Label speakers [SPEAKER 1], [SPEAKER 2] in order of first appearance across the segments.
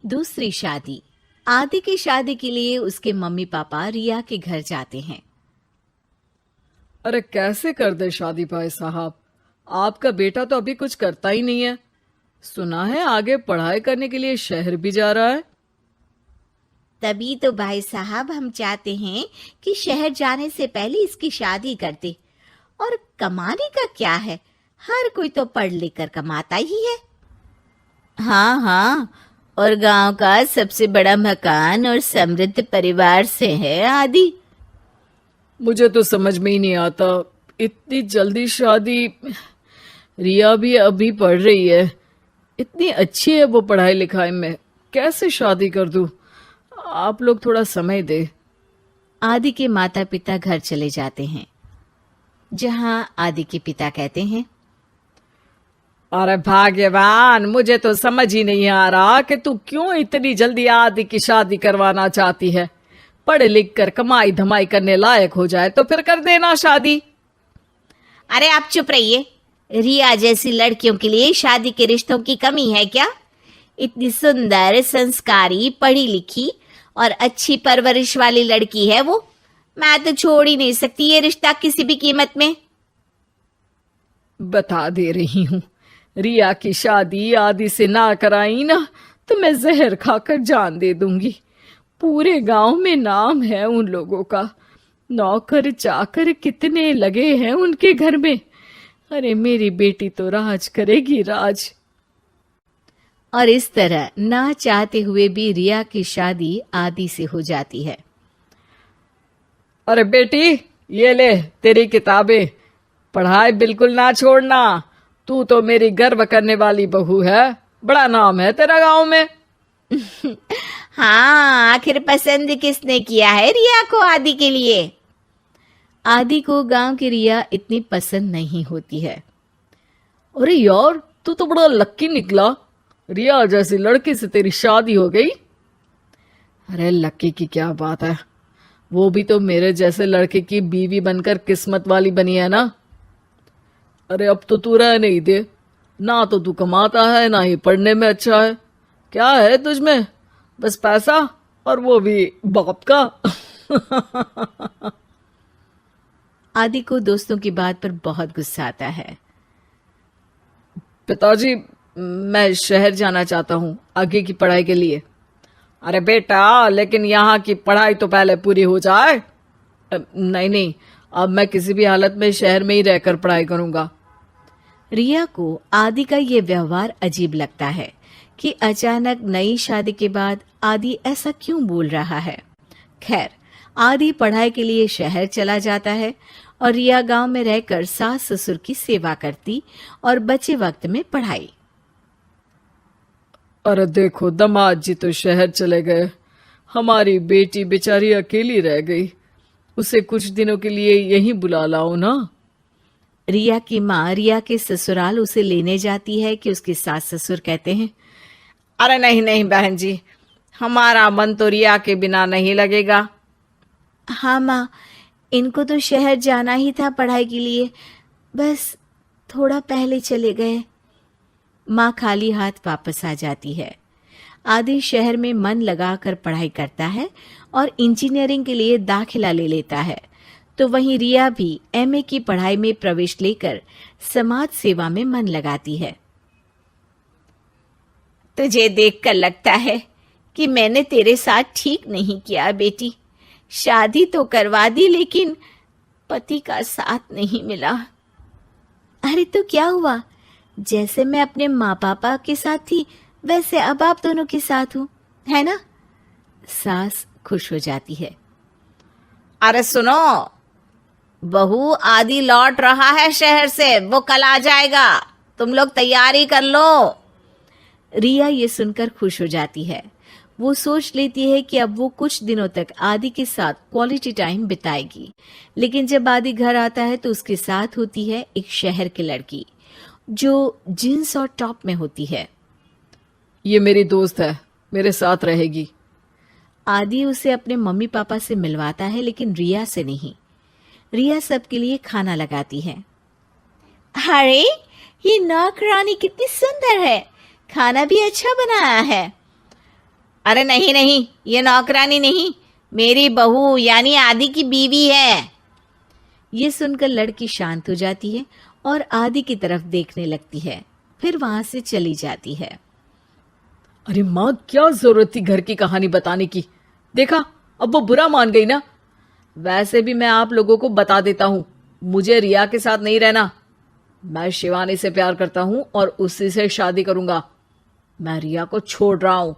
[SPEAKER 1] दूसरी शादी। आदि की शादी के लिए उसके मम्मी पापा रिया के घर जाते हैं।
[SPEAKER 2] अरे कैसे कर दे शादी भाई साहब। आपका बेटा तो अभी कुछ करता ही नहीं है। सुना है आगे पढ़ाई करने के लिए शहर भी जा रहा है।
[SPEAKER 1] तभी तो भाई साहब हम चाहते हैं कि शहर जाने से पहले इसकी शादी कर दे। और कमाने का क्या है, हर कोई तो पढ़ लिख कर कमाता ही है। हाँ हाँ, और गांव का सबसे बड़ा मकान और समृद्ध परिवार से है आदि।
[SPEAKER 2] मुझे तो समझ में ही नहीं आता, इतनी जल्दी शादी। रिया भी अभी पढ़ रही है, इतनी अच्छी है वो पढ़ाई लिखाई में, कैसे शादी कर दूं। आप लोग थोड़ा समय दे।
[SPEAKER 1] आदि के माता पिता घर चले जाते हैं, जहां आदि के पिता कहते हैं,
[SPEAKER 2] अरे भाग्यवान, मुझे तो समझ ही नहीं आ रहा कि तू क्यों इतनी जल्दी आदि की शादी करवाना चाहती है। पढ़ लिख कर कमाई धमाई करने लायक हो जाए तो फिर कर देना शादी।
[SPEAKER 1] अरे आप चुप रहिए। रिया जैसी लड़कियों के लिए शादी के रिश्तों की कमी है क्या? इतनी सुंदर, संस्कारी, पढ़ी लिखी और अच्छी परवरिश वाली लड़की है वो। मैं तो छोड़ ही नहीं सकती ये रिश्ता किसी भी कीमत में।
[SPEAKER 2] बता दे रही हूँ, रिया की शादी आदि से ना कराई ना तो मैं जहर खाकर जान दे दूंगी। पूरे गांव में नाम है उन लोगों का, नौकर चाकर कितने लगे हैं उनके घर में। अरे मेरी बेटी तो राज करेगी, राज।
[SPEAKER 1] और इस तरह ना चाहते हुए भी रिया की शादी आदि से हो जाती है।
[SPEAKER 2] अरे बेटी, ये ले तेरी किताबें, पढ़ाई बिल्कुल ना छोड़ना। तू तो मेरी गर्व करने वाली बहू है, बड़ा नाम है तेरा गांव में।
[SPEAKER 1] हाँ, आखिर पसंद किसने किया है रिया को आदि के लिए? आदि को गांव की रिया इतनी पसंद नहीं होती है।
[SPEAKER 2] अरे यार, तू तो बड़ा लक्की निकला, रिया जैसी लड़की से तेरी शादी हो गई। अरे लक्की की क्या बात है, वो भी तो मेरे जैसे लड़के की बीवी बनकर किस्मत वाली बनी है ना। अरे अब तो तू रह नहीं दे, ना तो तू कमाता है ना ही पढ़ने में अच्छा है। क्या है तुझमें? बस पैसा, और वो भी बाप का।
[SPEAKER 1] आदि को दोस्तों की बात पर बहुत गुस्सा आता है।
[SPEAKER 2] पिताजी, मैं शहर जाना चाहता हूँ आगे की पढ़ाई के लिए। अरे बेटा, लेकिन यहाँ की पढ़ाई तो पहले पूरी हो जाए। नहीं नहीं, अब मैं किसी भी हालत में शहर में ही रहकर पढ़ाई करूंगा।
[SPEAKER 1] रिया को आदि का ये व्यवहार अजीब लगता है कि अचानक नई शादी के बाद आदि ऐसा क्यों बोल रहा है। खैर, आदि पढ़ाई के लिए शहर चला जाता है और रिया गांव में रहकर सास ससुर की सेवा करती और बचे वक्त में पढ़ाई।
[SPEAKER 2] अरे देखो, दामाद जी तो शहर चले गए, हमारी बेटी बेचारी अकेली रह गई। उसे कुछ दिनों के लिए यहीं बुला लाओ ना।
[SPEAKER 1] रिया की माँ रिया के ससुराल उसे लेने जाती है कि उसके सास ससुर कहते हैं,
[SPEAKER 2] अरे नहीं नहीं बहन जी, हमारा मन तो रिया के बिना नहीं लगेगा।
[SPEAKER 1] हाँ माँ, इनको तो शहर जाना ही था पढ़ाई के लिए, बस थोड़ा पहले चले गए। माँ खाली हाथ वापस आ जाती है। आदि शहर में मन लगाकर पढ़ाई करता है और इंजीनियरिंग के लिए दाखिला ले लेता है, तो वहीं रिया भी एमए की पढ़ाई में प्रवेश लेकर समाज सेवा में मन लगाती है। तुझे देखकर लगता है कि मैंने तेरे साथ ठीक नहीं किया बेटी। शादी तो करवा दी लेकिन पति का साथ नहीं मिला। अरे तो क्या हुआ, जैसे मैं अपने माँ पापा के साथ थी वैसे अब आप दोनों के साथ हूँ, है ना? सास खुश हो जाती है। अरे सुनो, बहू आदि लौट रहा है शहर से, वो कल आ जाएगा, तुम लोग तैयारी कर लो। रिया ये सुनकर खुश हो जाती है। वो सोच लेती है कि अब वो कुछ दिनों तक आदि के साथ क्वालिटी टाइम बिताएगी। लेकिन जब आदि घर आता है तो उसके साथ होती है एक शहर की लड़की जो जींस और टॉप में होती है।
[SPEAKER 2] ये मेरी दोस्त है, मेरे साथ रहेगी।
[SPEAKER 1] आदि उसे अपने मम्मी पापा से मिलवाता है लेकिन रिया से नहीं। रिया सबके लिए खाना लगाती है। अरे ये नौकरानी कितनी सुंदर है, खाना भी अच्छा बनाया है। अरे नहीं नहीं, ये नौकरानी नहीं, मेरी बहू यानी आदि की बीवी है। ये सुनकर लड़की शांत हो जाती है और आदि की तरफ देखने लगती है, फिर वहां से चली जाती है।
[SPEAKER 2] अरे माँ, क्या जरूरत थी घर की कहानी बताने की? देखा, अब वो बुरा मान गई ना। वैसे भी मैं आप लोगों को बता देता हूं, मुझे रिया के साथ नहीं रहना। मैं शिवानी से प्यार करता हूं और उसी से शादी करूंगा। मैं रिया को छोड़ रहा हूं।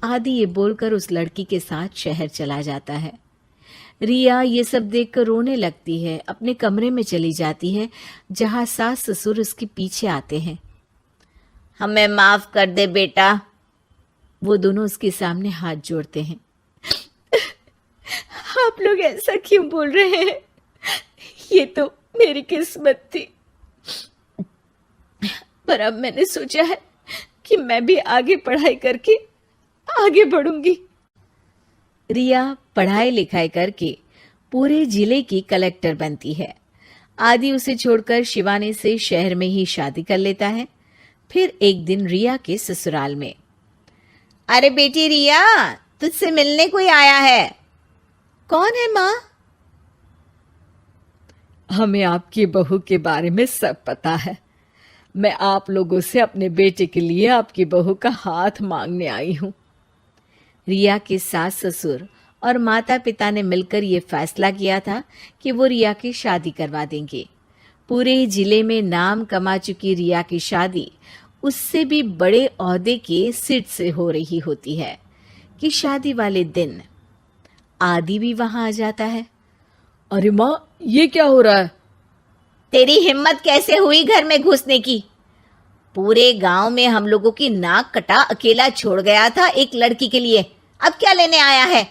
[SPEAKER 1] आदि ये बोलकर उस लड़की के साथ शहर चला जाता है। रिया ये सब देखकर रोने लगती है, अपने कमरे में चली जाती है जहां सास ससुर उसके पीछे आते हैं। हमें माफ कर दे बेटा। वो दोनों उसके सामने हाथ जोड़ते हैं। आप लोग ऐसा क्यों बोल रहे हैं? ये तो मेरी किस्मत थी, पर अब मैंने सोचा है कि मैं भी आगे पढ़ाई करके आगे बढ़ूंगी। रिया पढ़ाई लिखाई करके पूरे जिले की कलेक्टर बनती है। आदि उसे छोड़कर शिवानी से शहर में ही शादी कर लेता है। फिर एक दिन रिया के ससुराल में, अरे बेटी रिया, तुझसे मिलने कोई आया है। कौन है माँ?
[SPEAKER 2] हमें आपकी बहू के बारे में सब पता है। मैं आप लोगों से अपने बेटे के लिए आपकी बहू का हाथ मांगने आई हूं।
[SPEAKER 1] रिया के सास ससुर और माता पिता ने मिलकर ये फैसला किया था कि वो रिया की शादी करवा देंगे। पूरे जिले में नाम कमा चुकी रिया की शादी उससे भी बड़े ओहदे के सिट से हो रही होती है कि शादी वाले दिन आदि भी वहां आ जाता है।
[SPEAKER 2] अरे माँ, ये क्या हो रहा है?
[SPEAKER 1] तेरी हिम्मत कैसे हुई घर में घुसने की? पूरे गांव में हम लोगों की नाक कटा अकेला छोड़ गया था एक लड़की के लिए, अब क्या लेने आया है?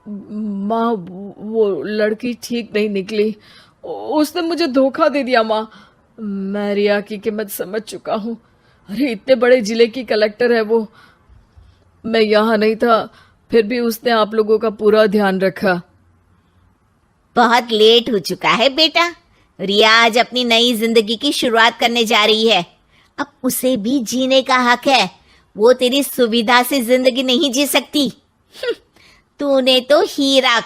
[SPEAKER 2] माँ, वो लड़की ठीक नहीं निकली। उसने मुझे धोखा दे दिया माँ। मैं रिया की कीमत समझ चुका हूँ। अरे इतने बड़े जिले की कलेक्टर है वो। मैं यहाँ नहीं था, फिर भी उसने आप लोगों का पूरा ध्यान रखा।
[SPEAKER 1] बहुत लेट हो चुका है बेटा। रिया आज अपनी नई जिंदगी की शुरुआत करने जा रही है। अब उसे भी जीने का हक है। वो तेरी सुविधा से जिंदगी नहीं जी सकती। तूने तो हीरा